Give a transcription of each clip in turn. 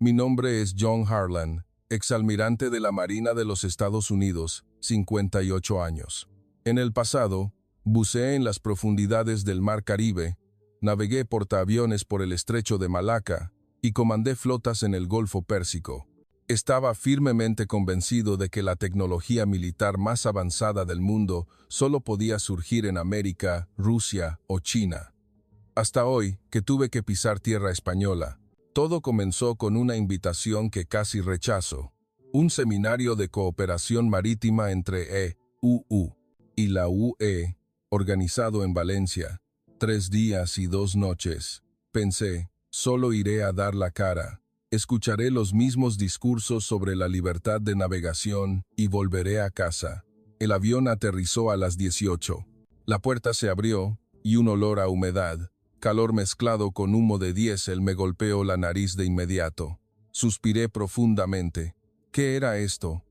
Mi nombre es John Harlan, exalmirante de la Marina de los Estados Unidos, 58 años. En el pasado, buceé en las profundidades del Mar Caribe, navegué portaaviones por el Estrecho de Malaca y comandé flotas en el Golfo Pérsico. Estaba firmemente convencido de que la tecnología militar más avanzada del mundo solo podía surgir en América, Rusia o China. Hasta hoy, que tuve que pisar tierra española, todo comenzó con una invitación que casi rechazo. Un seminario de cooperación marítima entre EUU y la UE, organizado en Valencia. 3 días y 2 noches. Pensé, solo iré a dar la cara. Escucharé los mismos discursos sobre la libertad de navegación y volveré a casa. El avión aterrizó a las 18. La puerta se abrió y un olor a humedad, calor mezclado con humo de diésel me golpeó la nariz de inmediato. Suspiré profundamente. ¿Qué era esto?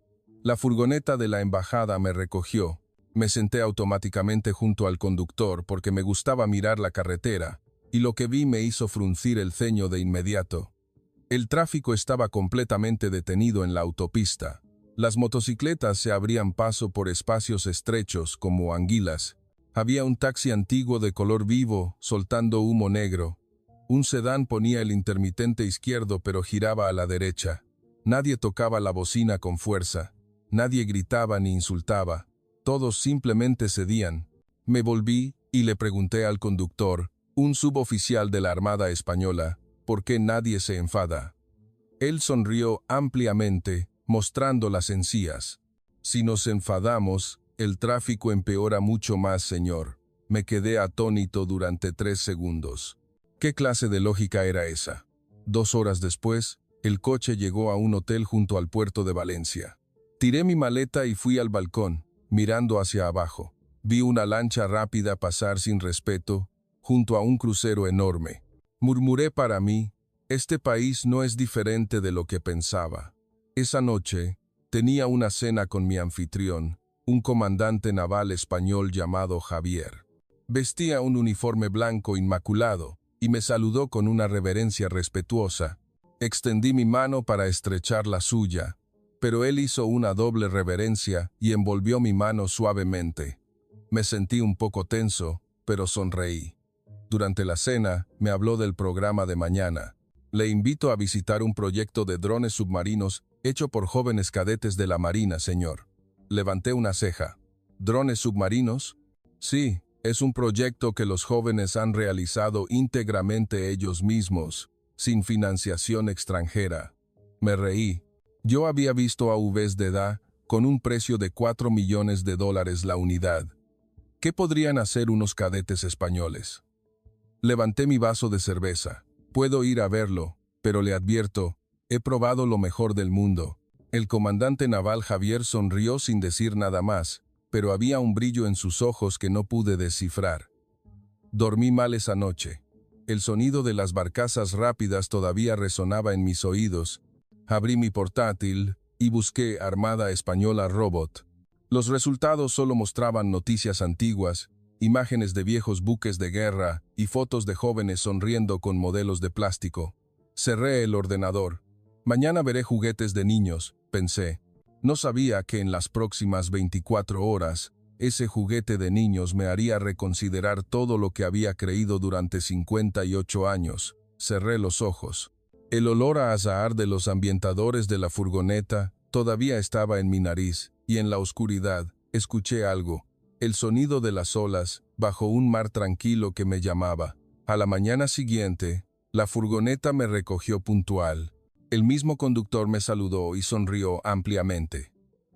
La furgoneta de la embajada me recogió. Me senté automáticamente junto al conductor porque me gustaba mirar la carretera, y lo que vi me hizo fruncir el ceño de inmediato. El tráfico estaba completamente detenido en la autopista. Las motocicletas se abrían paso por espacios estrechos como anguilas. Había un taxi antiguo de color vivo, soltando humo negro. Un sedán ponía el intermitente izquierdo pero giraba a la derecha. Nadie tocaba la bocina con fuerza. Nadie gritaba ni insultaba. Todos simplemente cedían. Me volví y le pregunté al conductor, un suboficial de la Armada Española, ¿por qué nadie se enfada? Él sonrió ampliamente, mostrando las encías. Si nos enfadamos, el tráfico empeora mucho más, señor. Me quedé atónito durante 3 segundos. ¿Qué clase de lógica era esa? 2 horas después, el coche llegó a un hotel junto al puerto de Valencia. Tiré mi maleta y fui al balcón, mirando hacia abajo. Vi una lancha rápida pasar sin respeto, junto a un crucero enorme. Murmuré para mí, este país no es diferente de lo que pensaba. Esa noche, tenía una cena con mi anfitrión, un comandante naval español llamado Javier. Vestía un uniforme blanco inmaculado y me saludó con una reverencia respetuosa. Extendí mi mano para estrechar la suya, pero él hizo una doble reverencia y envolvió mi mano suavemente. Me sentí un poco tenso, pero sonreí. Durante la cena, me habló del programa de mañana. Le invito a visitar un proyecto de drones submarinos hecho por jóvenes cadetes de la Marina, señor. Levanté una ceja. ¿Drones submarinos? Sí, es un proyecto que los jóvenes han realizado íntegramente ellos mismos, sin financiación extranjera. Me reí. Yo había visto AVs de DA con un precio de $4 millones la unidad. ¿Qué podrían hacer unos cadetes españoles? Levanté mi vaso de cerveza. Puedo ir a verlo, pero le advierto, he probado lo mejor del mundo. El comandante naval Javier sonrió sin decir nada más, pero había un brillo en sus ojos que no pude descifrar. Dormí mal esa noche. El sonido de las barcazas rápidas todavía resonaba en mis oídos. Abrí mi portátil y busqué Armada Española Robot. Los resultados solo mostraban noticias antiguas, imágenes de viejos buques de guerra y fotos de jóvenes sonriendo con modelos de plástico. Cerré el ordenador. Mañana veré juguetes de niños, pensé. No sabía que en las próximas 24 horas, ese juguete de niños me haría reconsiderar todo lo que había creído durante 58 años. Cerré los ojos. El olor a azahar de los ambientadores de la furgoneta todavía estaba en mi nariz, y en la oscuridad escuché algo, el sonido de las olas bajo un mar tranquilo que me llamaba. A la mañana siguiente, la furgoneta me recogió puntual. El mismo conductor me saludó y sonrió ampliamente.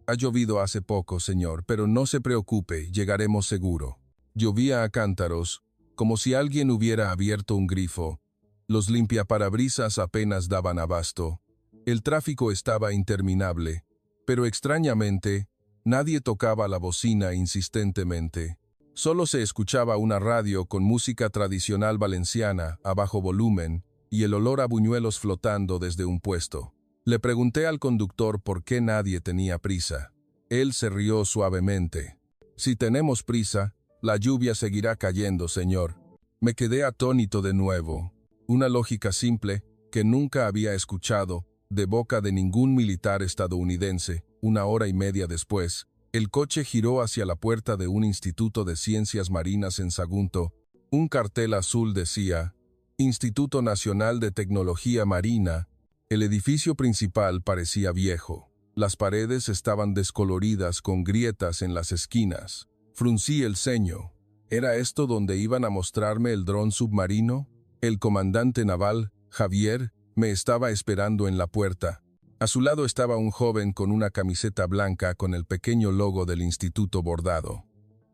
Ha llovido hace poco, señor, pero no se preocupe, llegaremos seguro. Llovía a cántaros, como si alguien hubiera abierto un grifo. Los limpiaparabrisas apenas daban abasto. El tráfico estaba interminable, pero extrañamente, nadie tocaba la bocina insistentemente. Solo se escuchaba una radio con música tradicional valenciana a bajo volumen y el olor a buñuelos flotando desde un puesto. Le pregunté al conductor por qué nadie tenía prisa. Él se rió suavemente. Si tenemos prisa, la lluvia seguirá cayendo, señor. Me quedé atónito de nuevo. Una lógica simple que nunca había escuchado, de boca de ningún militar estadounidense. 1 hora y media después, el coche giró hacia la puerta de un instituto de ciencias marinas en Sagunto. Un cartel azul decía, Instituto Nacional de Tecnología Marina. El edificio principal parecía viejo. Las paredes estaban descoloridas con grietas en las esquinas. Fruncí el ceño. ¿Era esto donde iban a mostrarme el dron submarino? El comandante naval, Javier, me estaba esperando en la puerta. A su lado estaba un joven con una camiseta blanca con el pequeño logo del instituto bordado.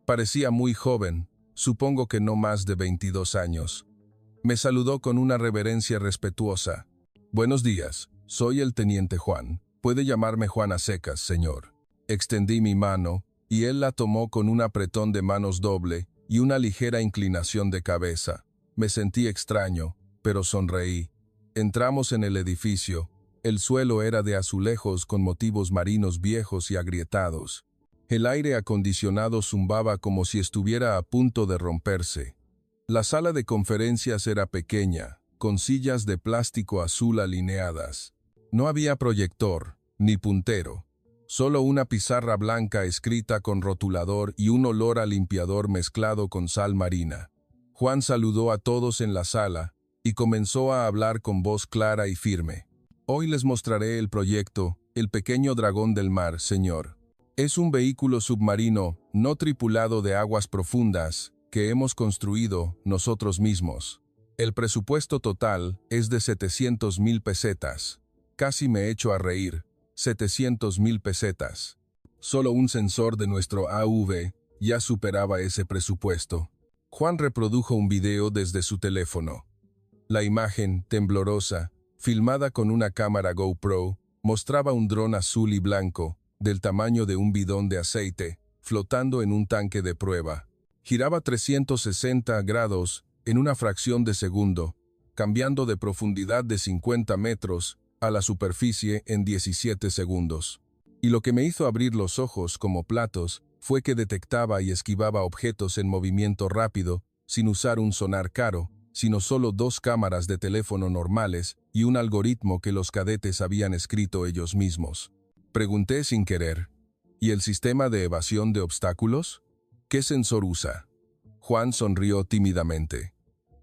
Parecía muy joven, supongo que no más de 22 años. Me saludó con una reverencia respetuosa. Buenos días, soy el teniente Juan. Puede llamarme Juan a secas, señor. Extendí mi mano, y él la tomó con un apretón de manos doble y una ligera inclinación de cabeza. Me sentí extraño, pero sonreí. Entramos en el edificio. El suelo era de azulejos con motivos marinos viejos y agrietados. El aire acondicionado zumbaba como si estuviera a punto de romperse. La sala de conferencias era pequeña, con sillas de plástico azul alineadas. No había proyector, ni puntero. Solo una pizarra blanca escrita con rotulador y un olor a limpiador mezclado con sal marina. Juan saludó a todos en la sala y comenzó a hablar con voz clara y firme. Hoy les mostraré el proyecto, el pequeño dragón del mar, señor. Es un vehículo submarino no tripulado de aguas profundas que hemos construido nosotros mismos. El presupuesto total es de 700,000 pesetas. Casi me echo a reír. 700,000 pesetas. Solo un sensor de nuestro AV ya superaba ese presupuesto. Juan reprodujo un video desde su teléfono. La imagen, temblorosa, filmada con una cámara GoPro, mostraba un dron azul y blanco, del tamaño de un bidón de aceite, flotando en un tanque de prueba. Giraba 360 grados en una fracción de segundo, cambiando de profundidad de 50 metros a la superficie en 17 segundos. Y lo que me hizo abrir los ojos como platos fue que detectaba y esquivaba objetos en movimiento rápido, sin usar un sonar caro, sino solo 2 cámaras de teléfono normales y un algoritmo que los cadetes habían escrito ellos mismos. Pregunté sin querer, ¿y el sistema de evasión de obstáculos? ¿Qué sensor usa? Juan sonrió tímidamente.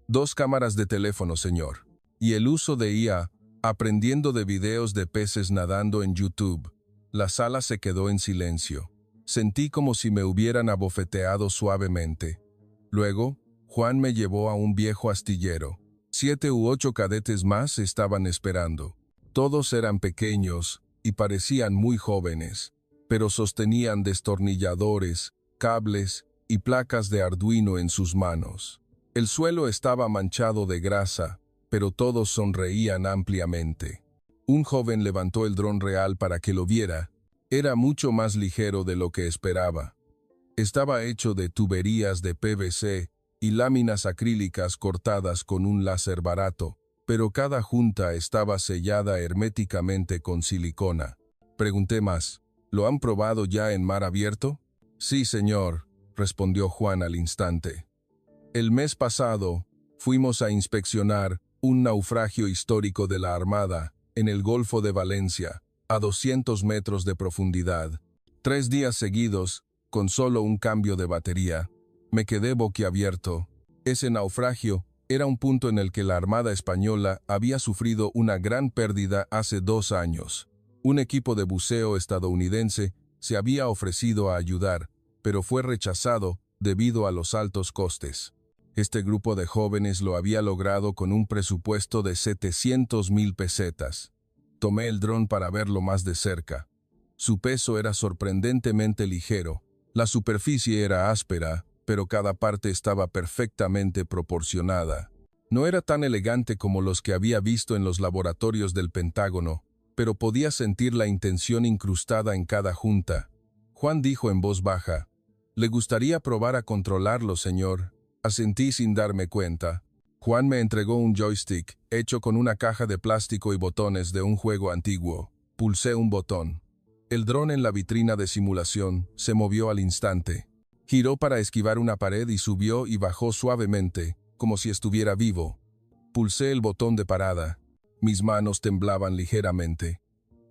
2 cámaras de teléfono, señor. Y el uso de IA, aprendiendo de videos de peces nadando en YouTube. La sala se quedó en silencio. Sentí como si me hubieran abofeteado suavemente. Luego, Juan me llevó a un viejo astillero. 7 u 8 cadetes más estaban esperando. Todos eran pequeños y parecían muy jóvenes, pero sostenían destornilladores, cables y placas de Arduino en sus manos. El suelo estaba manchado de grasa, pero todos sonreían ampliamente. Un joven levantó el dron real para que lo viera. Era mucho más ligero de lo que esperaba. Estaba hecho de tuberías de PVC y láminas acrílicas cortadas con un láser barato, pero cada junta estaba sellada herméticamente con silicona. Pregunté más, ¿lo han probado ya en mar abierto? Sí, señor, respondió Juan al instante. El mes pasado, fuimos a inspeccionar un naufragio histórico de la Armada en el Golfo de Valencia, a 200 metros de profundidad. 3 días seguidos, con solo un cambio de batería, me quedé boquiabierto. Ese naufragio era un punto en el que la Armada Española había sufrido una gran pérdida hace 2 años. Un equipo de buceo estadounidense se había ofrecido a ayudar, pero fue rechazado debido a los altos costes. Este grupo de jóvenes lo había logrado con un presupuesto de 700,000 pesetas. Tomé el dron para verlo más de cerca. Su peso era sorprendentemente ligero. La superficie era áspera, pero cada parte estaba perfectamente proporcionada. No era tan elegante como los que había visto en los laboratorios del Pentágono, pero podía sentir la intención incrustada en cada junta. Juan dijo en voz baja, «¿Le gustaría probar a controlarlo, señor?» Asentí sin darme cuenta. Juan me entregó un joystick, hecho con una caja de plástico y botones de un juego antiguo. Pulsé un botón. El dron en la vitrina de simulación se movió al instante. Giró para esquivar una pared y subió y bajó suavemente, como si estuviera vivo. Pulsé el botón de parada. Mis manos temblaban ligeramente.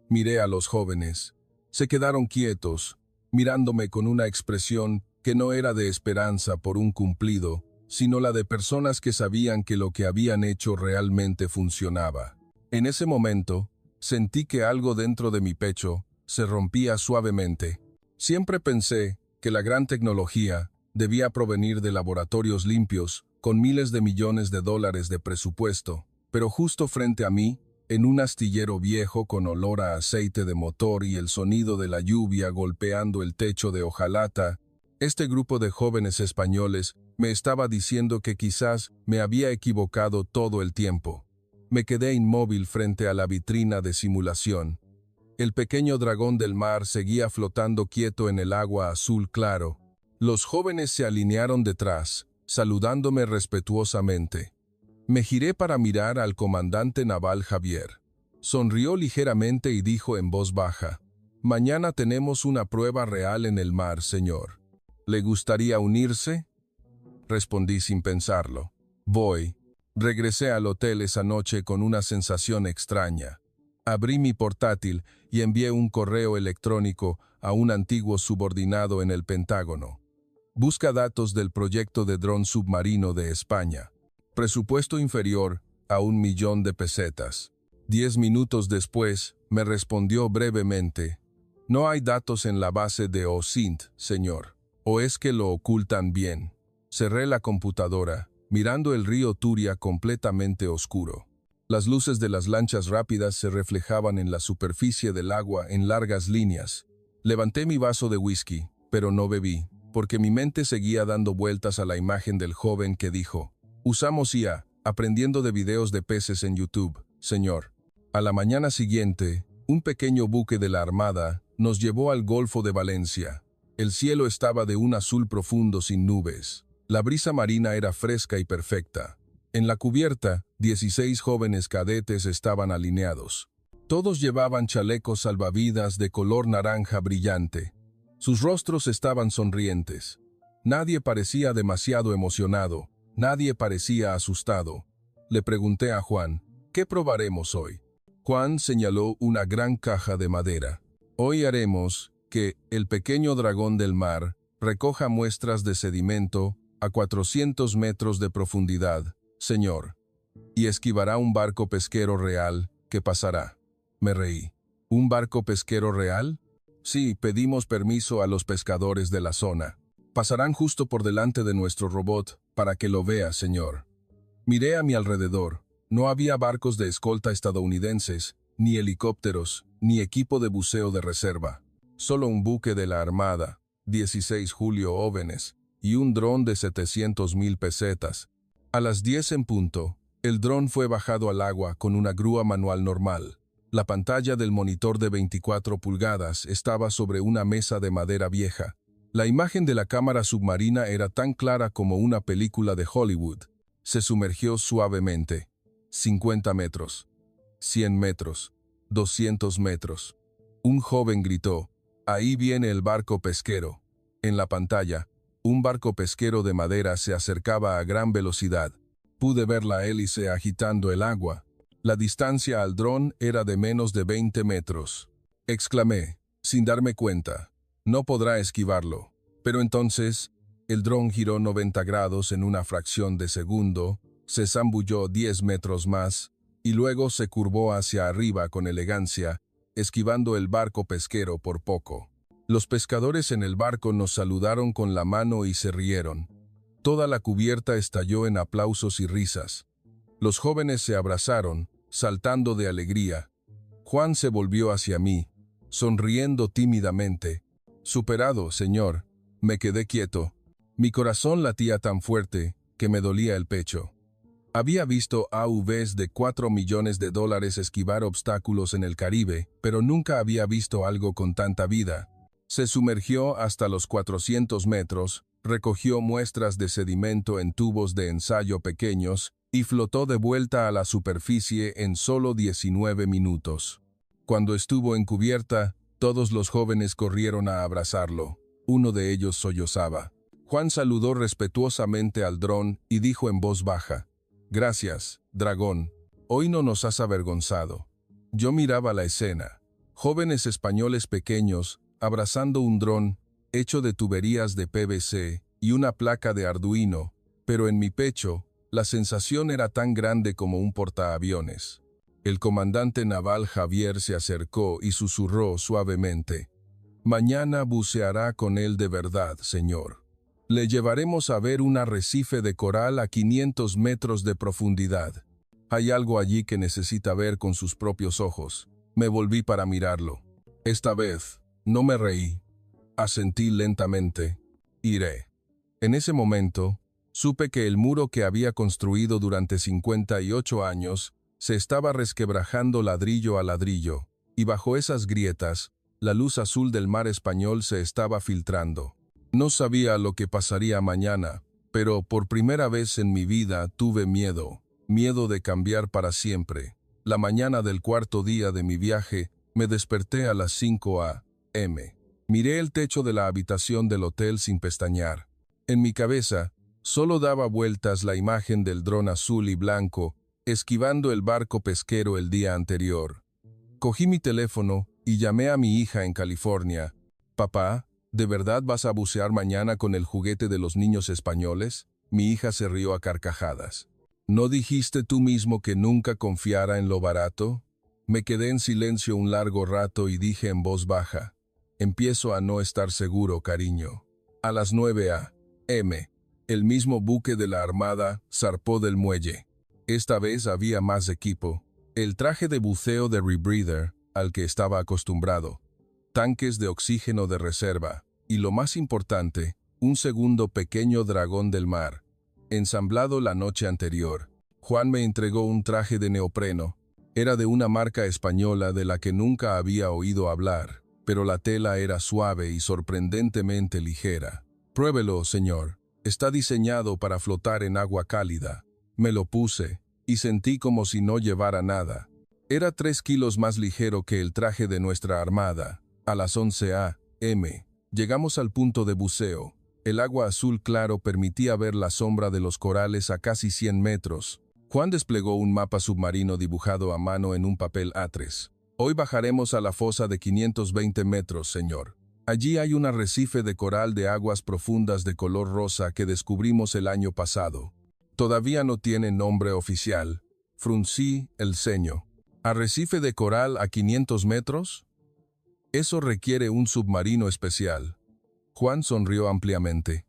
Miré a los jóvenes. Se quedaron quietos, mirándome con una expresión que no era de esperanza por un cumplido, sino la de personas que sabían que lo que habían hecho realmente funcionaba. En ese momento, sentí que algo dentro de mi pecho se rompía suavemente. Siempre pensé que la gran tecnología debía provenir de laboratorios limpios, con miles de millones de dólares de presupuesto, pero justo frente a mí, en un astillero viejo con olor a aceite de motor y el sonido de la lluvia golpeando el techo de hojalata, este grupo de jóvenes españoles me estaba diciendo que quizás me había equivocado todo el tiempo. Me quedé inmóvil frente a la vitrina de simulación. El pequeño dragón del mar seguía flotando quieto en el agua azul claro. Los jóvenes se alinearon detrás, saludándome respetuosamente. Me giré para mirar al comandante naval Javier. Sonrió ligeramente y dijo en voz baja: «Mañana tenemos una prueba real en el mar, señor. ¿Le gustaría unirse?». Respondí sin pensarlo: «Voy». Regresé al hotel esa noche con una sensación extraña. Abrí mi portátil y envié un correo electrónico a un antiguo subordinado en el Pentágono. Busca datos del proyecto de dron submarino de España. Presupuesto inferior a 1.000.000 de pesetas. 10 minutos después, me respondió brevemente: «No hay datos en la base de OSINT, señor. ¿O es que lo ocultan bien?». Cerré la computadora, mirando el río Turia completamente oscuro. Las luces de las lanchas rápidas se reflejaban en la superficie del agua en largas líneas. Levanté mi vaso de whisky, pero no bebí, porque mi mente seguía dando vueltas a la imagen del joven que dijo: «Usamos IA, aprendiendo de videos de peces en YouTube, señor». A la mañana siguiente, un pequeño buque de la Armada nos llevó al Golfo de Valencia. El cielo estaba de un azul profundo sin nubes. La brisa marina era fresca y perfecta. En la cubierta, 16 jóvenes cadetes estaban alineados. Todos llevaban chalecos salvavidas de color naranja brillante. Sus rostros estaban sonrientes. Nadie parecía demasiado emocionado, nadie parecía asustado. Le pregunté a Juan: «¿Qué probaremos hoy?». Juan señaló una gran caja de madera. «Hoy haremos que el pequeño dragón del mar recoja muestras de sedimento a 400 metros de profundidad, señor, y esquivará un barco pesquero real que pasará». Me reí. ¿Un barco pesquero real? Sí, pedimos permiso a los pescadores de la zona. Pasarán justo por delante de nuestro robot para que lo vea, señor. Miré a mi alrededor. No había barcos de escolta estadounidenses, ni helicópteros, ni equipo de buceo de reserva. Solo un buque de la Armada, 16 Julio Óvenes, y un dron de 700.000 pesetas. A las 10 en punto, el dron fue bajado al agua con una grúa manual normal. La pantalla del monitor de 24 pulgadas estaba sobre una mesa de madera vieja. La imagen de la cámara submarina era tan clara como una película de Hollywood. Se sumergió suavemente. 50 metros. 100 metros. 200 metros. Un joven gritó: «Ahí viene el barco pesquero». En la pantalla, un barco pesquero de madera se acercaba a gran velocidad. Pude ver la hélice agitando el agua. La distancia al dron era de menos de 20 metros. Exclamé, sin darme cuenta: «No podrá esquivarlo». Pero entonces, el dron giró 90 grados en una fracción de segundo, se zambulló 10 metros más, y luego se curvó hacia arriba con elegancia, esquivando el barco pesquero por poco. Los pescadores en el barco nos saludaron con la mano y se rieron. Toda la cubierta estalló en aplausos y risas. Los jóvenes se abrazaron, saltando de alegría. Juan se volvió hacia mí, sonriendo tímidamente. «Superado, señor». Me quedé quieto. Mi corazón latía tan fuerte que me dolía el pecho. Había visto AUVs de $4 millones esquivar obstáculos en el Caribe, pero nunca había visto algo con tanta vida. Se sumergió hasta los 400 metros, recogió muestras de sedimento en tubos de ensayo pequeños y flotó de vuelta a la superficie en solo 19 minutos. Cuando estuvo en cubierta, todos los jóvenes corrieron a abrazarlo. Uno de ellos sollozaba. Juan saludó respetuosamente al dron y dijo en voz baja: «Gracias, dragón». Hoy no nos has avergonzado. Yo miraba la escena. Jóvenes españoles pequeños, abrazando un dron, hecho de tuberías de PVC y una placa de Arduino, pero en mi pecho, la sensación era tan grande como un portaaviones. El comandante naval Javier se acercó y susurró suavemente: «Mañana buceará con él de verdad, señor. Le llevaremos a ver un arrecife de coral a 500 metros de profundidad. Hay algo allí que necesita ver con sus propios ojos». Me volví para mirarlo. Esta vez, no me reí. Asentí lentamente. «Iré». En ese momento, supe que el muro que había construido durante 58 años se estaba resquebrajando ladrillo a ladrillo, y bajo esas grietas, la luz azul del mar español se estaba filtrando. No sabía lo que pasaría mañana, pero por primera vez en mi vida tuve miedo de cambiar para siempre. La mañana del cuarto día de mi viaje, me desperté a las 5 a.m. Miré el techo de la habitación del hotel sin pestañear. En mi cabeza, solo daba vueltas la imagen del dron azul y blanco, esquivando el barco pesquero el día anterior. Cogí mi teléfono y llamé a mi hija en California. «Papá, ¿de verdad vas a bucear mañana con el juguete de los niños españoles?» Mi hija se rió a carcajadas. «¿No dijiste tú mismo que nunca confiara en lo barato?» Me quedé en silencio un largo rato y dije en voz baja: «Empiezo a no estar seguro, cariño». A las 9 a.m., el mismo buque de la Armada zarpó del muelle. Esta vez había más equipo. El traje de buceo de Rebreather, al que estaba acostumbrado, tanques de oxígeno de reserva, y lo más importante, un segundo pequeño dragón del mar, ensamblado la noche anterior. Juan me entregó un traje de neopreno. Era de una marca española de la que nunca había oído hablar, pero la tela era suave y sorprendentemente ligera. «Pruébelo, señor. Está diseñado para flotar en agua cálida». Me lo puse, y sentí como si no llevara nada. Era 3 kilos más ligero que el traje de nuestra armada. A las 11 a.m., llegamos al punto de buceo. El agua azul claro permitía ver la sombra de los corales a casi 100 metros. Juan desplegó un mapa submarino dibujado a mano en un papel A3. «Hoy bajaremos a la fosa de 520 metros, señor. Allí hay un arrecife de coral de aguas profundas de color rosa que descubrimos el año pasado. Todavía no tiene nombre oficial». Fruncí el ceño. «¿Arrecife de coral a 500 metros? Eso requiere un submarino especial». Juan sonrió ampliamente.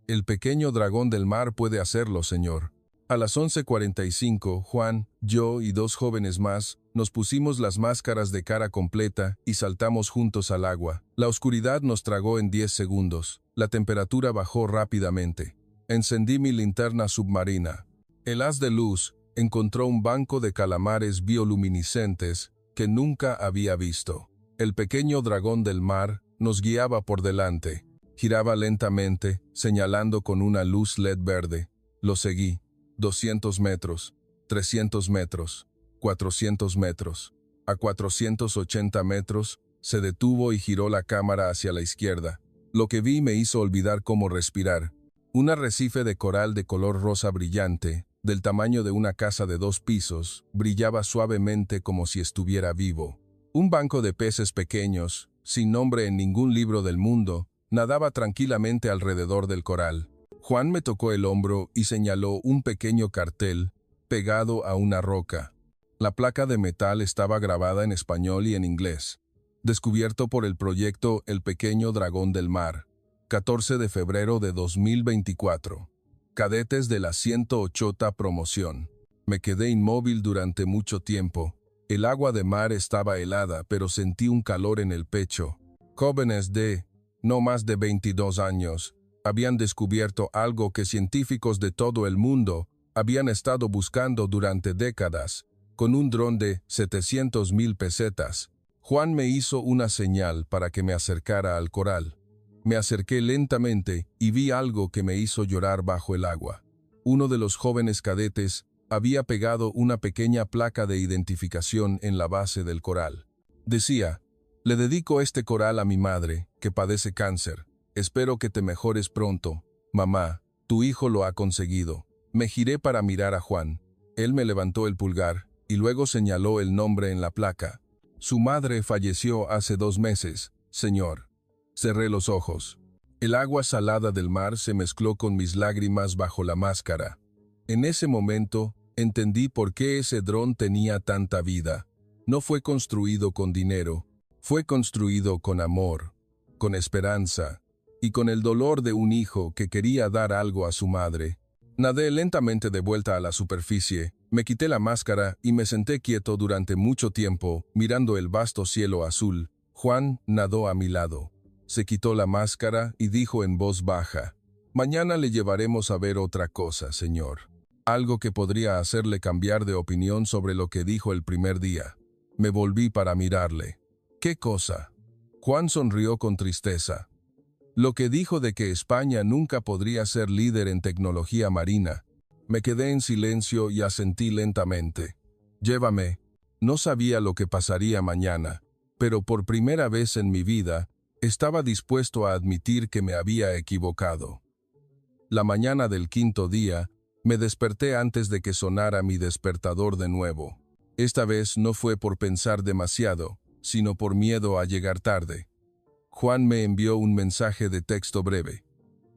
«El pequeño dragón del mar puede hacerlo, señor». A las 11:45, Juan, yo y 2 jóvenes más, nos pusimos las máscaras de cara completa y saltamos juntos al agua. La oscuridad nos tragó en 10 segundos. La temperatura bajó rápidamente. Encendí mi linterna submarina. El haz de luz encontró un banco de calamares bioluminiscentes que nunca había visto. El pequeño dragón del mar nos guiaba por delante. Giraba lentamente, señalando con una luz LED verde. Lo seguí. 200 metros, 300 metros, 400 metros. A 480 metros, se detuvo y giró la cámara hacia la izquierda. Lo que vi me hizo olvidar cómo respirar. Un arrecife de coral de color rosa brillante, del tamaño de una casa de 2 pisos, brillaba suavemente como si estuviera vivo. Un banco de peces pequeños, sin nombre en ningún libro del mundo, nadaba tranquilamente alrededor del coral. Juan me tocó el hombro y señaló un pequeño cartel pegado a una roca. La placa de metal estaba grabada en español y en inglés. Descubierto por el proyecto El Pequeño Dragón del Mar. 14 de febrero de 2024. Cadetes de la 108ª promoción. Me quedé inmóvil durante mucho tiempo. El agua de mar estaba helada, pero sentí un calor en el pecho. Jóvenes de, no más de 22 años, habían descubierto algo que científicos de todo el mundo habían estado buscando durante décadas, con un dron de 700,000 pesetas. Juan me hizo una señal para que me acercara al coral. Me acerqué lentamente y vi algo que me hizo llorar bajo el agua. Uno de los jóvenes cadetes había pegado una pequeña placa de identificación en la base del coral. Decía: «Le dedico este coral a mi madre, que padece cáncer. Espero que te mejores pronto. Mamá, tu hijo lo ha conseguido». Me giré para mirar a Juan. Él me levantó el pulgar. y luego señaló el nombre en la placa. Su madre falleció hace 2 meses, señor. Cerré los ojos. El agua salada del mar se mezcló con mis lágrimas bajo la máscara. En ese momento, entendí por qué ese dron tenía tanta vida. No fue construido con dinero, fue construido con amor, con esperanza, y con el dolor de un hijo que quería dar algo a su madre. Nadé lentamente de vuelta a la superficie, me quité la máscara y me senté quieto durante mucho tiempo, mirando el vasto cielo azul. Juan nadó a mi lado. Se quitó la máscara y dijo en voz baja: «Mañana le llevaremos a ver otra cosa, señor». Algo que podría hacerle cambiar de opinión sobre lo que dijo el primer día. Me volví para mirarle. ¿Qué cosa? Juan sonrió con tristeza. Lo que dijo de que España nunca podría ser líder en tecnología marina. Me quedé en silencio y asentí lentamente. Llévame. No sabía lo que pasaría mañana, pero por primera vez en mi vida, estaba dispuesto a admitir que me había equivocado. La mañana del 5.º día, me desperté antes de que sonara mi despertador de nuevo. Esta vez no fue por pensar demasiado, sino por miedo a llegar tarde. Juan me envió un mensaje de texto breve.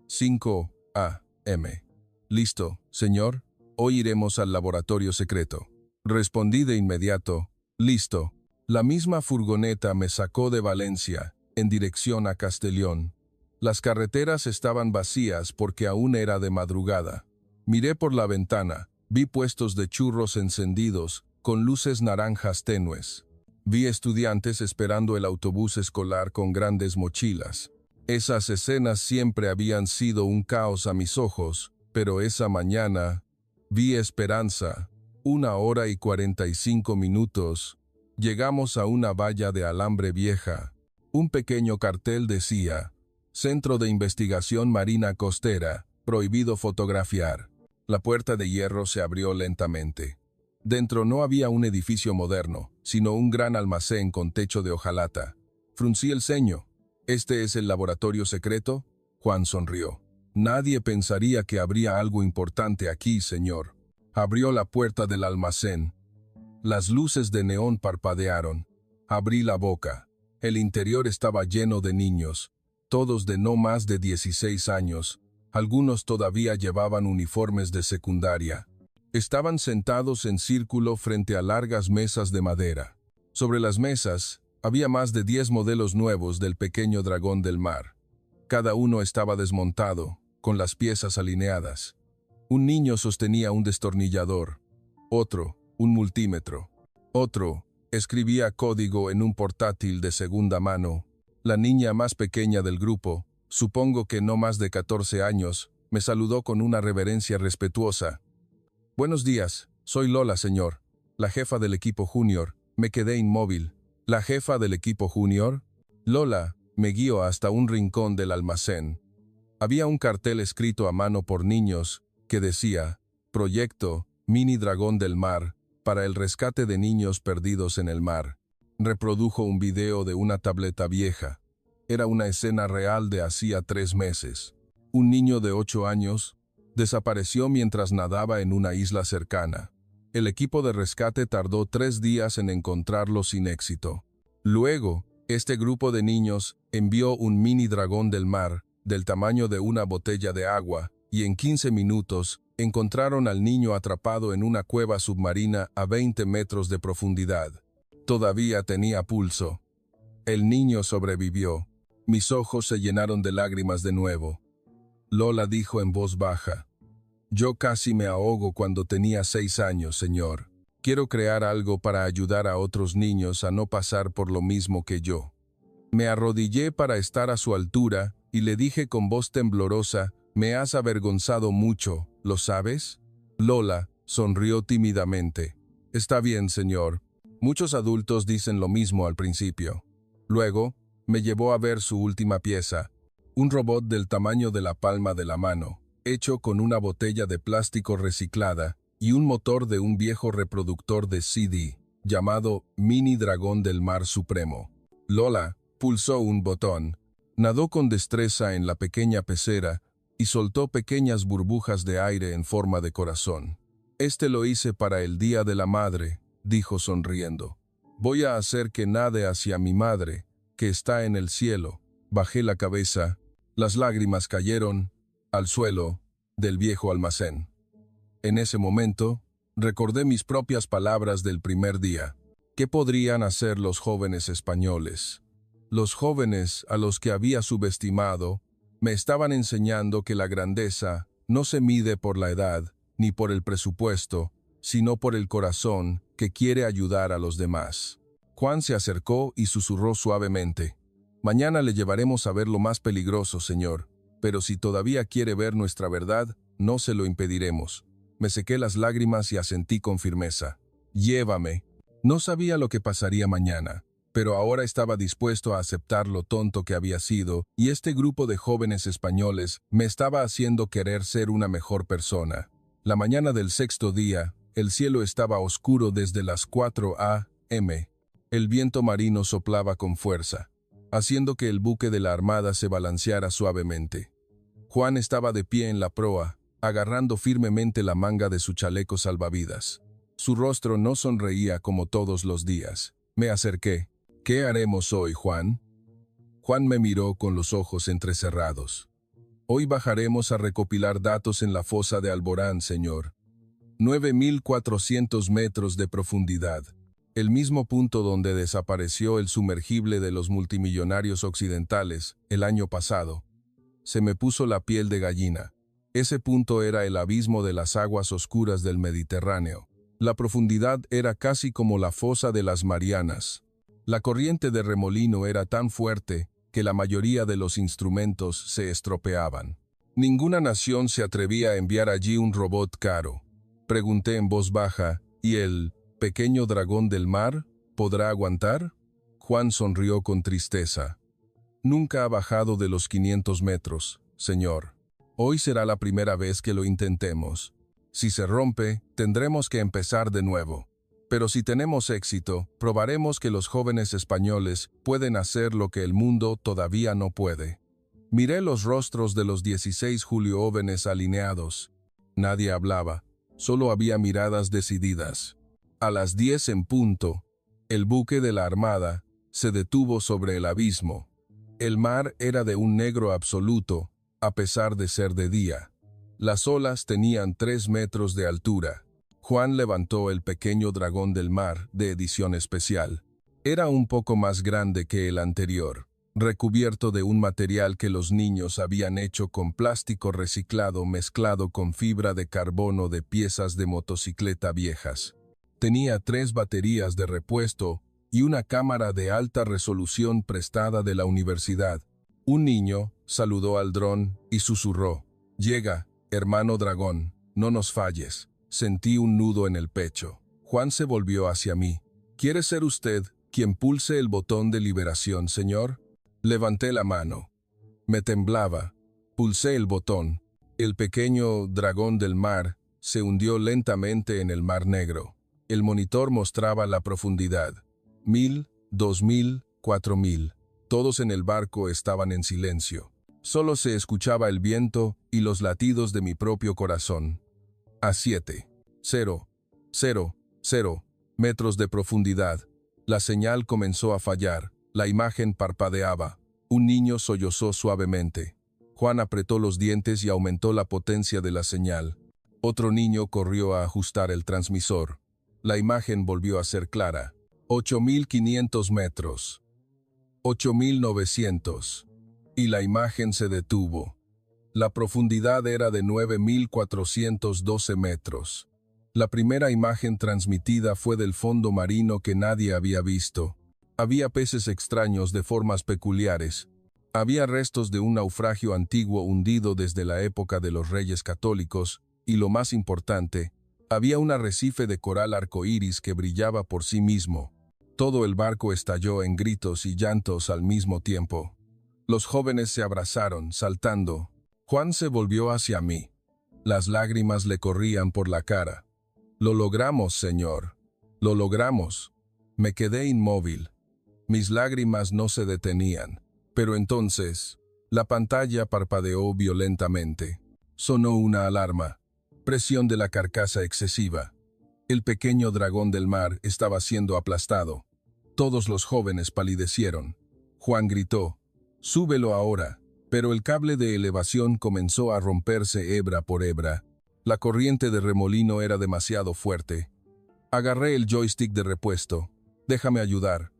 5 a.m. «Listo, señor. Hoy iremos al laboratorio secreto». Respondí de inmediato: «Listo». La misma furgoneta me sacó de Valencia, en dirección a Castellón. Las carreteras estaban vacías porque aún era de madrugada. Miré por la ventana, vi puestos de churros encendidos, con luces naranjas tenues. Vi estudiantes esperando el autobús escolar con grandes mochilas. Esas escenas siempre habían sido un caos a mis ojos, pero esa mañana vi esperanza. 1 hora y 45 minutos. Llegamos a una valla de alambre vieja. Un pequeño cartel decía: «Centro de Investigación Marina Costera, prohibido fotografiar». La puerta de hierro se abrió lentamente. Dentro no había un edificio moderno, sino un gran almacén con techo de hojalata. Fruncí el ceño. «¿Este es el laboratorio secreto?». Juan sonrió. «Nadie pensaría que habría algo importante aquí, señor». Abrió la puerta del almacén. Las luces de neón parpadearon. Abrí la boca. El interior estaba lleno de niños, todos de no más de 16 años. Algunos todavía llevaban uniformes de secundaria. Estaban sentados en círculo frente a largas mesas de madera. Sobre las mesas, había más de 10 modelos nuevos del pequeño dragón del mar. Cada uno estaba desmontado, con las piezas alineadas. Un niño sostenía un destornillador, otro, un multímetro. Otro, escribía código en un portátil de segunda mano. La niña más pequeña del grupo, supongo que no más de 14 años, me saludó con una reverencia respetuosa. «Buenos días, soy Lola, señor, la jefa del equipo junior». Me quedé inmóvil. ¿La jefa del equipo junior? Lola me guió hasta un rincón del almacén. Había un cartel escrito a mano por niños que decía: «Proyecto Mini Dragón del Mar, para el rescate de niños perdidos en el mar». Reprodujo un video de una tableta vieja. Era una escena real de hacía 3 meses. Un niño de 8 años desapareció mientras nadaba en una isla cercana. El equipo de rescate tardó 3 días en encontrarlo sin éxito. Luego, este grupo de niños envió un mini dragón del mar, del tamaño de una botella de agua, y en 15 minutos encontraron al niño atrapado en una cueva submarina a 20 metros de profundidad. Todavía tenía pulso. El niño sobrevivió. Mis ojos se llenaron de lágrimas de nuevo. Lola dijo en voz baja: «Yo casi me ahogo cuando tenía 6 años, señor. Quiero crear algo para ayudar a otros niños a no pasar por lo mismo que yo». Me arrodillé para estar a su altura y le dije con voz temblorosa: «Me has avergonzado mucho, ¿lo sabes?». Lola sonrió tímidamente. «Está bien, señor. Muchos adultos dicen lo mismo al principio». Luego, me llevó a ver su última pieza, un robot del tamaño de la palma de la mano, hecho con una botella de plástico reciclada y un motor de un viejo reproductor de CD, llamado Mini Dragón del Mar Supremo. Lola pulsó un botón, nadó con destreza en la pequeña pecera y soltó pequeñas burbujas de aire en forma de corazón. «Este lo hice para el Día de la Madre», dijo sonriendo. Voy a hacer que nade hacia mi madre, que está en el cielo. Bajé la cabeza, las lágrimas cayeron al suelo del viejo almacén. En ese momento, recordé mis propias palabras del primer día. ¿Qué podrían hacer los jóvenes españoles? Los jóvenes a los que había subestimado me estaban enseñando que la grandeza no se mide por la edad ni por el presupuesto, sino por el corazón que quiere ayudar a los demás. Juan se acercó y susurró suavemente: «Mañana le llevaremos a ver lo más peligroso, señor, pero si todavía quiere ver nuestra verdad, no se lo impediremos». Me sequé las lágrimas y asentí con firmeza. «Llévame». No sabía lo que pasaría mañana, pero ahora estaba dispuesto a aceptar lo tonto que había sido, y este grupo de jóvenes españoles me estaba haciendo querer ser una mejor persona. La mañana del sexto día, el cielo estaba oscuro desde las 4 a.m. El viento marino soplaba con fuerza, haciendo que el buque de la armada se balanceara suavemente. Juan estaba de pie en la proa, agarrando firmemente la manga de su chaleco salvavidas. Su rostro no sonreía como todos los días. Me acerqué. «¿Qué haremos hoy, Juan?» Juan me miró con los ojos entrecerrados. «Hoy bajaremos a recopilar datos en la fosa de Alborán, señor. 9.400 metros de profundidad. El mismo punto donde desapareció el sumergible de los multimillonarios occidentales el año pasado». Se me puso la piel de gallina. Ese punto era el abismo de las aguas oscuras del Mediterráneo. La profundidad era casi como la fosa de las Marianas. La corriente de remolino era tan fuerte que la mayoría de los instrumentos se estropeaban. Ninguna nación se atrevía a enviar allí un robot caro. Pregunté en voz baja: «¿Y el pequeño dragón del mar podrá aguantar?» Juan sonrió con tristeza. «Nunca ha bajado de los 500 metros, señor. Hoy será la primera vez que lo intentemos. Si se rompe, tendremos que empezar de nuevo. Pero si tenemos éxito, probaremos que los jóvenes españoles pueden hacer lo que el mundo todavía no puede». Miré los rostros de los 16 jóvenes alineados. Nadie hablaba, solo había miradas decididas. A las 10 en punto, el buque de la armada se detuvo sobre el abismo. El mar era de un negro absoluto, a pesar de ser de día. Las olas tenían 3 metros de altura. Juan levantó el pequeño dragón del mar de edición especial. Era un poco más grande que el anterior, recubierto de un material que los niños habían hecho con plástico reciclado mezclado con fibra de carbono de piezas de motocicleta viejas. Tenía 3 baterías de repuesto y una cámara de alta resolución prestada de la universidad. Un niño saludó al dron y susurró: «Llega, hermano dragón, no nos falles». Sentí un nudo en el pecho. Juan se volvió hacia mí. «¿Quiere ser usted quien pulse el botón de liberación, señor?» Levanté la mano. Me temblaba. Pulsé el botón. El pequeño dragón del mar se hundió lentamente en el mar negro. El monitor mostraba la profundidad. 1.000, 2.000, 4.000. Todos en el barco estaban en silencio. Solo se escuchaba el viento y los latidos de mi propio corazón. A 7, 0, 0, 0 metros de profundidad, la señal comenzó a fallar. La imagen parpadeaba. Un niño sollozó suavemente. Juan apretó los dientes y aumentó la potencia de la señal. Otro niño corrió a ajustar el transmisor. La imagen volvió a ser clara. 8.500 metros. 8.900. Y la imagen se detuvo. La profundidad era de 9.412 metros. La primera imagen transmitida fue del fondo marino que nadie había visto. Había peces extraños de formas peculiares. Había restos de un naufragio antiguo hundido desde la época de los Reyes Católicos, y lo más importante, había un arrecife de coral arcoíris que brillaba por sí mismo. Todo el barco estalló en gritos y llantos al mismo tiempo. Los jóvenes se abrazaron, saltando. Juan se volvió hacia mí. Las lágrimas le corrían por la cara. «Lo logramos, señor. Lo logramos». Me quedé inmóvil. Mis lágrimas no se detenían. Pero entonces, la pantalla parpadeó violentamente. Sonó una alarma. Presión de la carcasa excesiva. El pequeño dragón del mar estaba siendo aplastado. Todos los jóvenes palidecieron. Juan gritó, «¡Súbelo ahora!». Pero el cable de elevación comenzó a romperse hebra por hebra. La corriente de remolino era demasiado fuerte. Agarré el joystick de repuesto. «Déjame ayudar».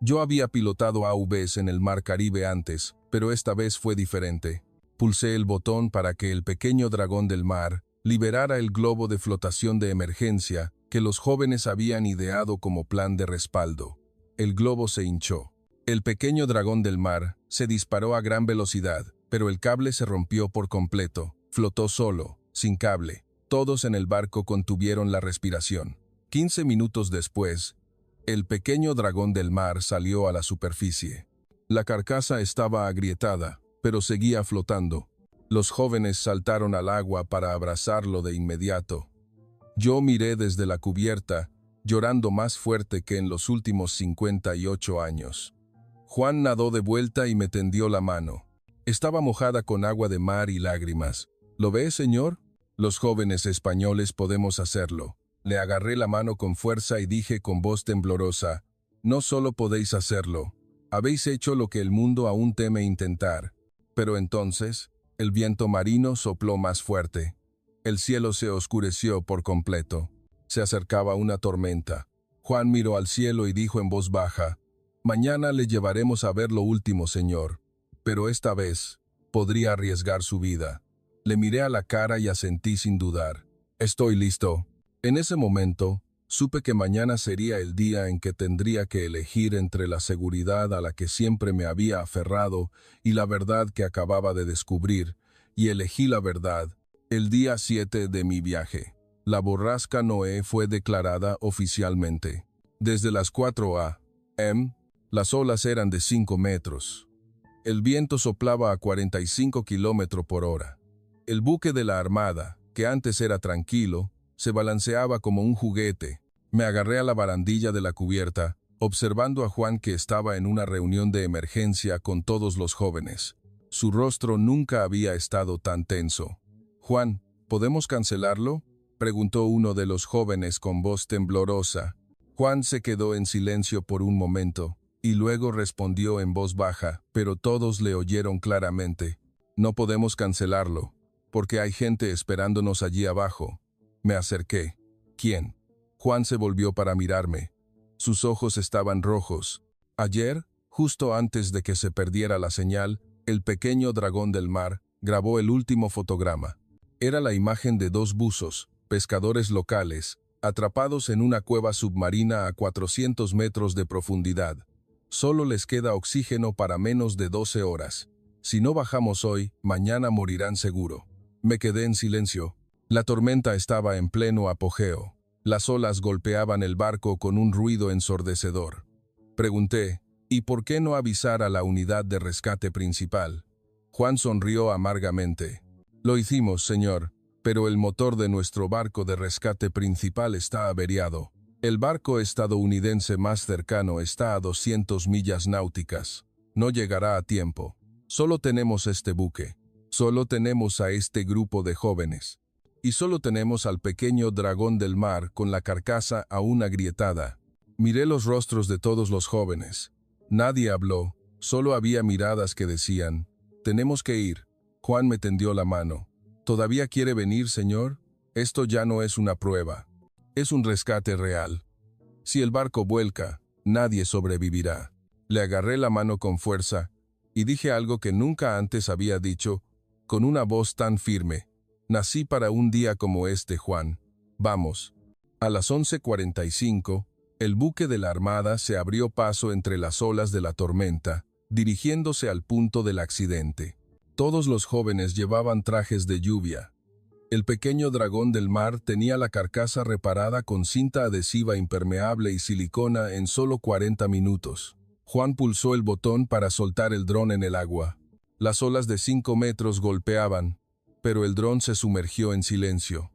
Yo había pilotado AUVs en el Mar Caribe antes, pero esta vez fue diferente. Pulsé el botón para que el pequeño dragón del mar liberara el globo de flotación de emergencia que los jóvenes habían ideado como plan de respaldo. El globo se hinchó. El pequeño dragón del mar se disparó a gran velocidad, pero el cable se rompió por completo. Flotó solo, sin cable. Todos en el barco contuvieron la respiración. 15 minutos después, el pequeño dragón del mar salió a la superficie. La carcasa estaba agrietada, pero seguía flotando. Los jóvenes saltaron al agua para abrazarlo de inmediato. Yo miré desde la cubierta, llorando más fuerte que en los últimos 58 años. Juan nadó de vuelta y me tendió la mano. Estaba mojada con agua de mar y lágrimas. ¿Lo ve, señor? Los jóvenes españoles podemos hacerlo. Le agarré la mano con fuerza y dije con voz temblorosa, «No solo podéis hacerlo, habéis hecho lo que el mundo aún teme intentar». Pero entonces, el viento marino sopló más fuerte. El cielo se oscureció por completo. Se acercaba una tormenta. Juan miró al cielo y dijo en voz baja, «Mañana le llevaremos a ver lo último, señor, pero esta vez podría arriesgar su vida». Le miré a la cara y asentí sin dudar. «Estoy listo». En ese momento, supe que mañana sería el día en que tendría que elegir entre la seguridad a la que siempre me había aferrado y la verdad que acababa de descubrir, y elegí la verdad. El día 7 de mi viaje. La borrasca Noé fue declarada oficialmente. Desde las 4 a.m., las olas eran de 5 metros. El viento soplaba a 45 km por hora. El buque de la Armada, que antes era tranquilo, se balanceaba como un juguete. Me agarré a la barandilla de la cubierta, observando a Juan que estaba en una reunión de emergencia con todos los jóvenes. Su rostro nunca había estado tan tenso. «Juan, ¿podemos cancelarlo?», preguntó uno de los jóvenes con voz temblorosa. Juan se quedó en silencio por un momento, y luego respondió en voz baja, pero todos le oyeron claramente. «No podemos cancelarlo, porque hay gente esperándonos allí abajo». Me acerqué. «¿Quién?». Juan se volvió para mirarme. Sus ojos estaban rojos. Ayer, justo antes de que se perdiera la señal, el pequeño dragón del mar grabó el último fotograma. Era la imagen de 2 buzos, pescadores locales, atrapados en una cueva submarina a 400 metros de profundidad. Solo les queda oxígeno para menos de 12 horas. Si no bajamos hoy, mañana morirán seguro. Me quedé en silencio. La tormenta estaba en pleno apogeo. Las olas golpeaban el barco con un ruido ensordecedor. Pregunté, «¿Y por qué no avisar a la unidad de rescate principal?». Juan sonrió amargamente. «Lo hicimos, señor, pero el motor de nuestro barco de rescate principal está averiado. El barco estadounidense más cercano está a 200 millas náuticas. No llegará a tiempo. Solo tenemos este buque. Solo tenemos a este grupo de jóvenes. Y solo tenemos al pequeño dragón del mar con la carcasa aún agrietada». Miré los rostros de todos los jóvenes. Nadie habló, solo había miradas que decían, «Tenemos que ir». Juan me tendió la mano. «¿Todavía quiere venir, señor? Esto ya no es una prueba. Es un rescate real. Si el barco vuelca, nadie sobrevivirá». Le agarré la mano con fuerza y dije algo que nunca antes había dicho, con una voz tan firme. «Nací para un día como este, Juan. Vamos». A las 11:45, el buque de la Armada se abrió paso entre las olas de la tormenta, dirigiéndose al punto del accidente. Todos los jóvenes llevaban trajes de lluvia. El pequeño dragón del mar tenía la carcasa reparada con cinta adhesiva impermeable y silicona en solo 40 minutos. Juan pulsó el botón para soltar el dron en el agua. Las olas de 5 metros golpeaban, pero el dron se sumergió en silencio.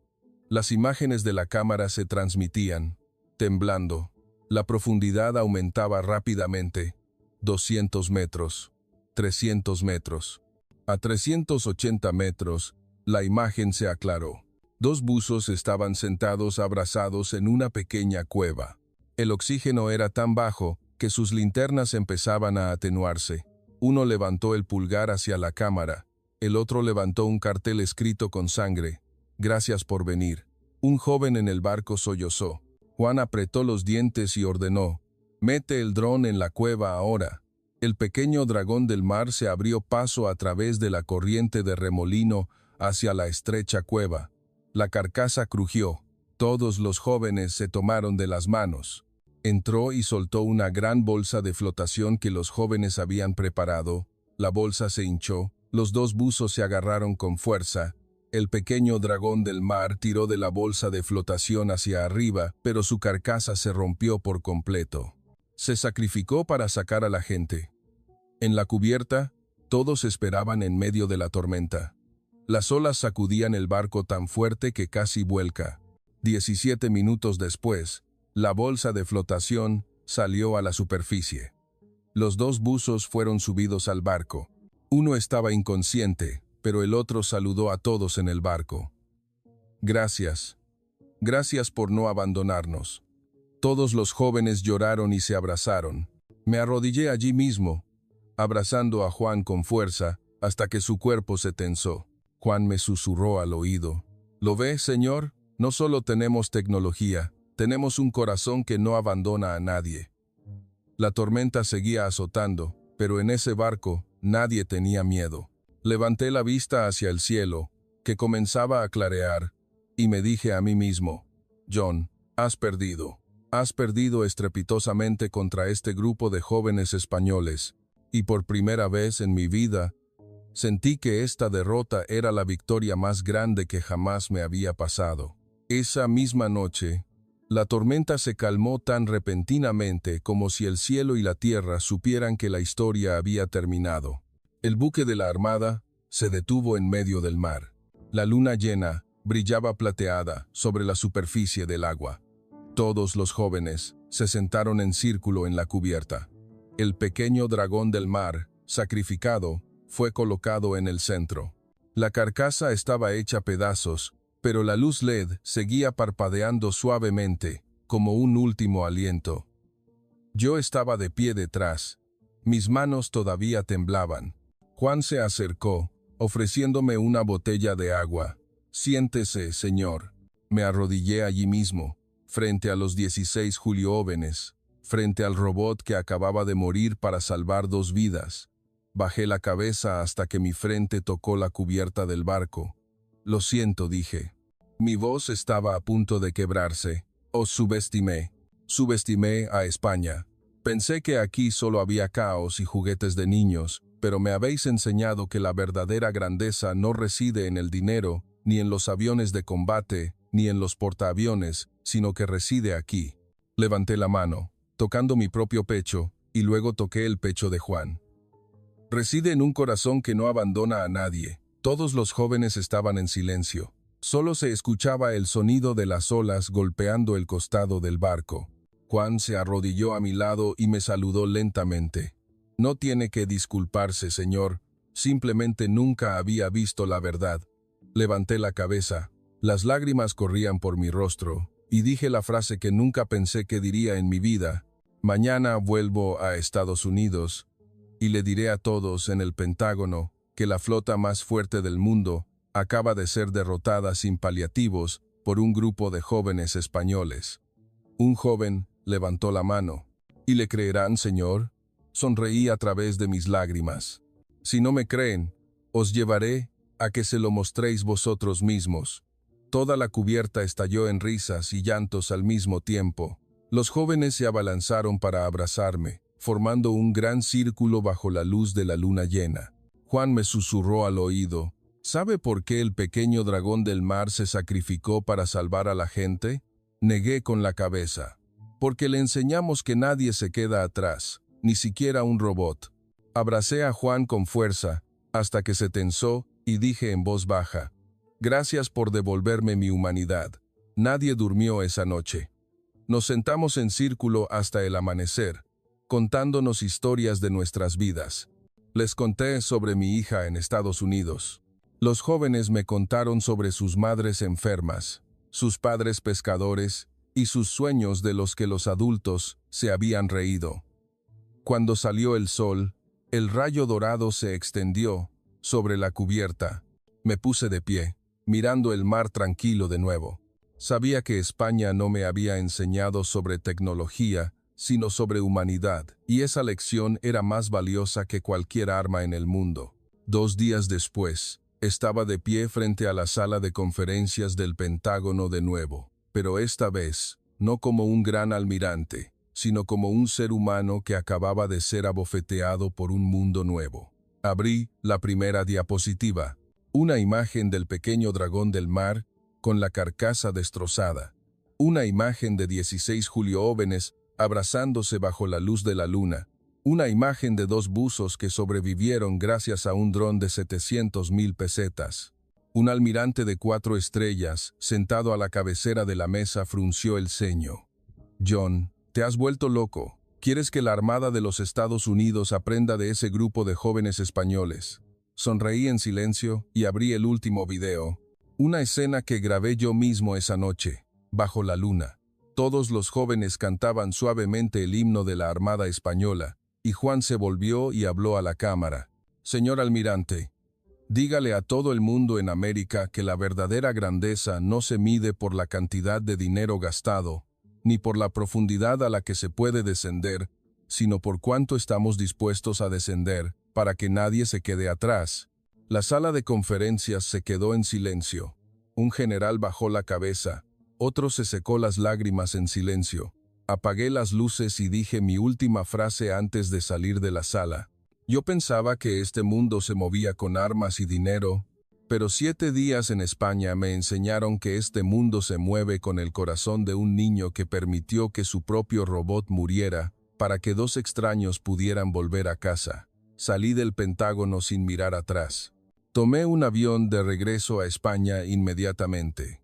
Las imágenes de la cámara se transmitían, temblando. La profundidad aumentaba rápidamente. 200 metros, 300 metros. A 380 metros, la imagen se aclaró. Dos buzos estaban sentados abrazados en una pequeña cueva. El oxígeno era tan bajo que sus linternas empezaban a atenuarse. Uno levantó el pulgar hacia la cámara. El otro levantó un cartel escrito con sangre. «Gracias por venir». Un joven en el barco sollozó. Juan apretó los dientes y ordenó: «Mete el dron en la cueva ahora». El pequeño dragón del mar se abrió paso a través de la corriente de remolino hacia la estrecha cueva. La carcasa crujió. Todos los jóvenes se tomaron de las manos. Entró y soltó una gran bolsa de flotación que los jóvenes habían preparado. La bolsa se hinchó. Los dos buzos se agarraron con fuerza. El pequeño dragón del mar tiró de la bolsa de flotación hacia arriba, pero su carcasa se rompió por completo. Se sacrificó para sacar a la gente. En la cubierta, todos esperaban en medio de la tormenta. Las olas sacudían el barco tan fuerte que casi vuelca. 17 minutos después, la bolsa de flotación salió a la superficie. Los dos buzos fueron subidos al barco. Uno estaba inconsciente, pero el otro saludó a todos en el barco. «Gracias. Gracias por no abandonarnos». Todos los jóvenes lloraron y se abrazaron. Me arrodillé allí mismo, abrazando a Juan con fuerza, hasta que su cuerpo se tensó. Juan me susurró al oído: «¿Lo ve, señor? No solo tenemos tecnología, tenemos un corazón que no abandona a nadie». La tormenta seguía azotando, pero en ese barco nadie tenía miedo. Levanté la vista hacia el cielo, que comenzaba a clarear, y me dije a mí mismo: «John, has perdido. Has perdido estrepitosamente contra este grupo de jóvenes españoles, y por primera vez en mi vida, sentí que esta derrota era la victoria más grande que jamás me había pasado». Esa misma noche, la tormenta se calmó tan repentinamente como si el cielo y la tierra supieran que la historia había terminado. El buque de la Armada se detuvo en medio del mar. La luna llena brillaba plateada sobre la superficie del agua. Todos los jóvenes se sentaron en círculo en la cubierta. El pequeño dragón del mar, sacrificado, fue colocado en el centro. La carcasa estaba hecha pedazos, pero la luz LED seguía parpadeando suavemente, como un último aliento. Yo estaba de pie detrás. Mis manos todavía temblaban. Juan se acercó, ofreciéndome una botella de agua. «Siéntese, señor». Me arrodillé allí mismo, frente a los 16 jóvenes, frente al robot que acababa de morir para salvar 2 vidas. Bajé la cabeza hasta que mi frente tocó la cubierta del barco. «Lo siento», dije. Mi voz estaba a punto de quebrarse. «Os subestimé. Subestimé a España. Pensé que aquí solo había caos y juguetes de niños, pero me habéis enseñado que la verdadera grandeza no reside en el dinero, ni en los aviones de combate, ni en los portaaviones, sino que reside aquí». Levanté la mano, tocando mi propio pecho, y luego toqué el pecho de Juan. «Reside en un corazón que no abandona a nadie». Todos los jóvenes estaban en silencio. Solo se escuchaba el sonido de las olas golpeando el costado del barco. Juan se arrodilló a mi lado y me saludó lentamente. «No tiene que disculparse, señor. Simplemente nunca había visto la verdad». Levanté la cabeza. Las lágrimas corrían por mi rostro, y dije la frase que nunca pensé que diría en mi vida: «Mañana vuelvo a Estados Unidos, y le diré a todos en el Pentágono que la flota más fuerte del mundo acaba de ser derrotada sin paliativos por un grupo de jóvenes españoles». Un joven levantó la mano. «¿Y le creerán, señor?». Sonreí a través de mis lágrimas. «Si no me creen, os llevaré a que se lo mostréis vosotros mismos». Toda la cubierta estalló en risas y llantos al mismo tiempo. Los jóvenes se abalanzaron para abrazarme, formando un gran círculo bajo la luz de la luna llena. Juan me susurró al oído: «¿Sabe por qué el pequeño dragón del mar se sacrificó para salvar a la gente?». Negué con la cabeza. «Porque le enseñamos que nadie se queda atrás, ni siquiera un robot». Abracé a Juan con fuerza, hasta que se tensó, y dije en voz baja: «Gracias por devolverme mi humanidad». Nadie durmió esa noche. Nos sentamos en círculo hasta el amanecer, contándonos historias de nuestras vidas. Les conté sobre mi hija en Estados Unidos. Los jóvenes me contaron sobre sus madres enfermas, sus padres pescadores y sus sueños de los que los adultos se habían reído. Cuando salió el sol, el rayo dorado se extendió sobre la cubierta. Me puse de pie, mirando el mar tranquilo de nuevo. Sabía que España no me había enseñado sobre tecnología, sino sobre humanidad, y esa lección era más valiosa que cualquier arma en el mundo. 2 días después, estaba de pie frente a la sala de conferencias del Pentágono de nuevo, pero esta vez, no como un gran almirante, sino como un ser humano que acababa de ser abofeteado por un mundo nuevo. Abrí la primera diapositiva, una imagen del pequeño dragón del mar con la carcasa destrozada, una imagen de 16 jóvenes abrazándose bajo la luz de la luna, una imagen de 2 buzos que sobrevivieron gracias a un dron de 700,000 pesetas. Un almirante de 4 estrellas, sentado a la cabecera de la mesa, frunció el ceño. John, te has vuelto loco. ¿Quieres que la Armada de los Estados Unidos aprenda de ese grupo de jóvenes españoles? Sonreí en silencio y abrí el último video. Una escena que grabé yo mismo esa noche, bajo la luna. Todos los jóvenes cantaban suavemente el himno de la Armada Española, y Juan se volvió y habló a la cámara. Señor almirante, dígale a todo el mundo en América que la verdadera grandeza no se mide por la cantidad de dinero gastado, ni por la profundidad a la que se puede descender, sino por cuánto estamos dispuestos a descender, para que nadie se quede atrás. La sala de conferencias se quedó en silencio. Un general bajó la cabeza, otro se secó las lágrimas en silencio. Apagué las luces y dije mi última frase antes de salir de la sala. Yo pensaba que este mundo se movía con armas y dinero, pero 7 días en España me enseñaron que este mundo se mueve con el corazón de un niño que permitió que su propio robot muriera para que 2 extraños pudieran volver a casa. Salí del Pentágono sin mirar atrás. Tomé un avión de regreso a España inmediatamente.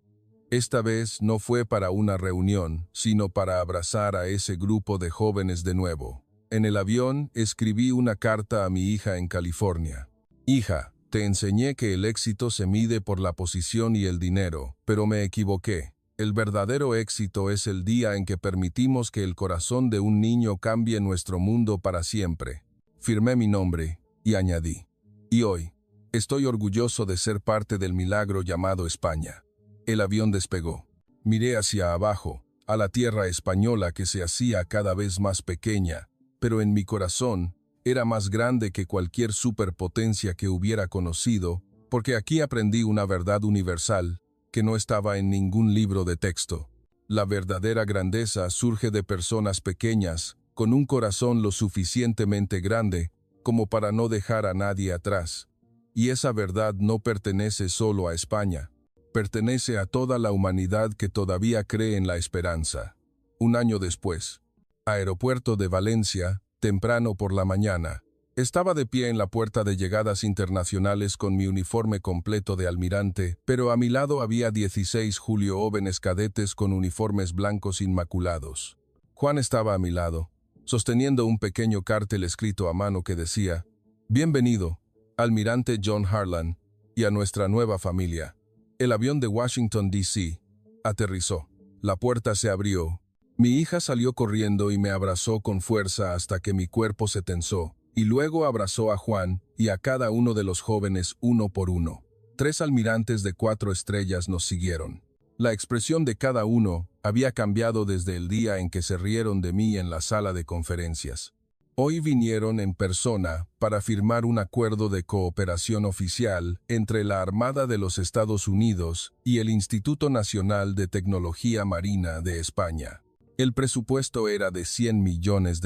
Esta vez no fue para una reunión, sino para abrazar a ese grupo de jóvenes de nuevo. En el avión escribí una carta a mi hija en California. Hija, te enseñé que el éxito se mide por la posición y el dinero, pero me equivoqué. El verdadero éxito es el día en que permitimos que el corazón de un niño cambie nuestro mundo para siempre. Firmé mi nombre y añadí. Y hoy, estoy orgulloso de ser parte del milagro llamado España. El avión despegó. Miré hacia abajo, a la tierra española que se hacía cada vez más pequeña, pero en mi corazón era más grande que cualquier superpotencia que hubiera conocido, porque aquí aprendí una verdad universal que no estaba en ningún libro de texto. La verdadera grandeza surge de personas pequeñas, con un corazón lo suficientemente grande como para no dejar a nadie atrás. Y esa verdad no pertenece solo a España. Pertenece a toda la humanidad que todavía cree en la esperanza. Un año después, aeropuerto de Valencia, temprano por la mañana. Estaba de pie en la puerta de llegadas internacionales con mi uniforme completo de almirante, pero a mi lado había 16 jóvenes cadetes con uniformes blancos inmaculados. Juan estaba a mi lado, sosteniendo un pequeño cartel escrito a mano que decía: «Bienvenido, almirante John Harlan, y a nuestra nueva familia». El avión de Washington, D.C. aterrizó. La puerta se abrió. Mi hija salió corriendo y me abrazó con fuerza hasta que mi cuerpo se tensó, y luego abrazó a Juan y a cada uno de los jóvenes uno por uno. 3 almirantes de 4 estrellas nos siguieron. La expresión de cada uno había cambiado desde el día en que se rieron de mí en la sala de conferencias. Hoy vinieron en persona para firmar un acuerdo de cooperación oficial entre la Armada de los Estados Unidos y el Instituto Nacional de Tecnología Marina de España. El presupuesto era de $100 millones,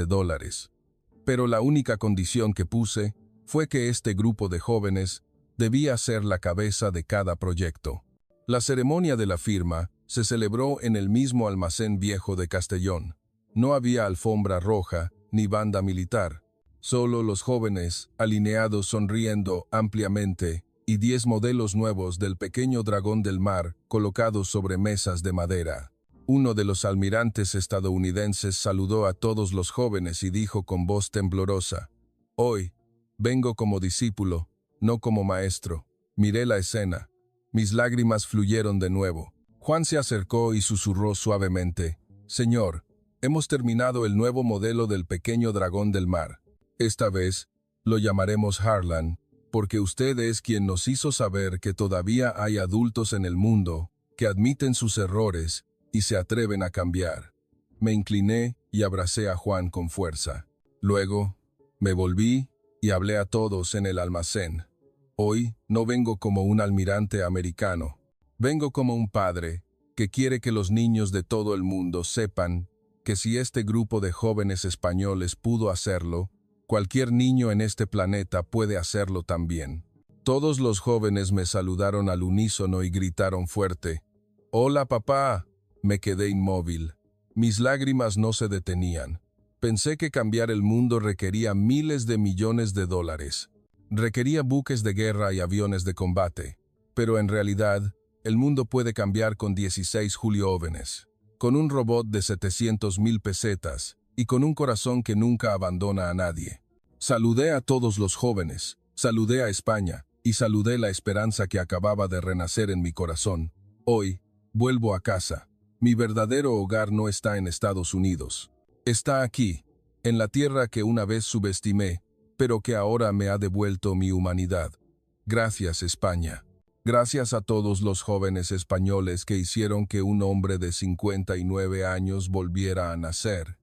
pero la única condición que puse fue que este grupo de jóvenes debía ser la cabeza de cada proyecto. La ceremonia de la firma se celebró en el mismo almacén viejo de Castellón. No había alfombra roja ni banda militar, solo los jóvenes, alineados sonriendo ampliamente, y 10 modelos nuevos del pequeño dragón del mar colocados sobre mesas de madera. Uno de los almirantes estadounidenses saludó a todos los jóvenes y dijo con voz temblorosa: «Hoy, vengo como discípulo, no como maestro. Miré la escena. Mis lágrimas fluyeron de nuevo. Juan se acercó y susurró suavemente: «Señor, hemos terminado el nuevo modelo del pequeño dragón del mar. Esta vez lo llamaremos Harlan, porque usted es quien nos hizo saber que todavía hay adultos en el mundo que admiten sus errores y se atreven a cambiar». Me incliné y abracé a Juan con fuerza. Luego, me volví y hablé a todos en el almacén. Hoy no vengo como un almirante americano. Vengo como un padre que quiere que los niños de todo el mundo sepan que si este grupo de jóvenes españoles pudo hacerlo, cualquier niño en este planeta puede hacerlo también. Todos los jóvenes me saludaron al unísono y gritaron fuerte: «¡Hola, papá!». Me quedé inmóvil. Mis lágrimas no se detenían. Pensé que cambiar el mundo requería miles de millones de dólares. Requería buques de guerra y aviones de combate. Pero en realidad, el mundo puede cambiar con 16 jóvenes, con un robot de 700,000 pesetas y con un corazón que nunca abandona a nadie. Saludé a todos los jóvenes, saludé a España y saludé la esperanza que acababa de renacer en mi corazón. Hoy, vuelvo a casa. Mi verdadero hogar no está en Estados Unidos. Está aquí, en la tierra que una vez subestimé, pero que ahora me ha devuelto mi humanidad. Gracias, España. Gracias a todos los jóvenes españoles que hicieron que un hombre de 59 años volviera a nacer.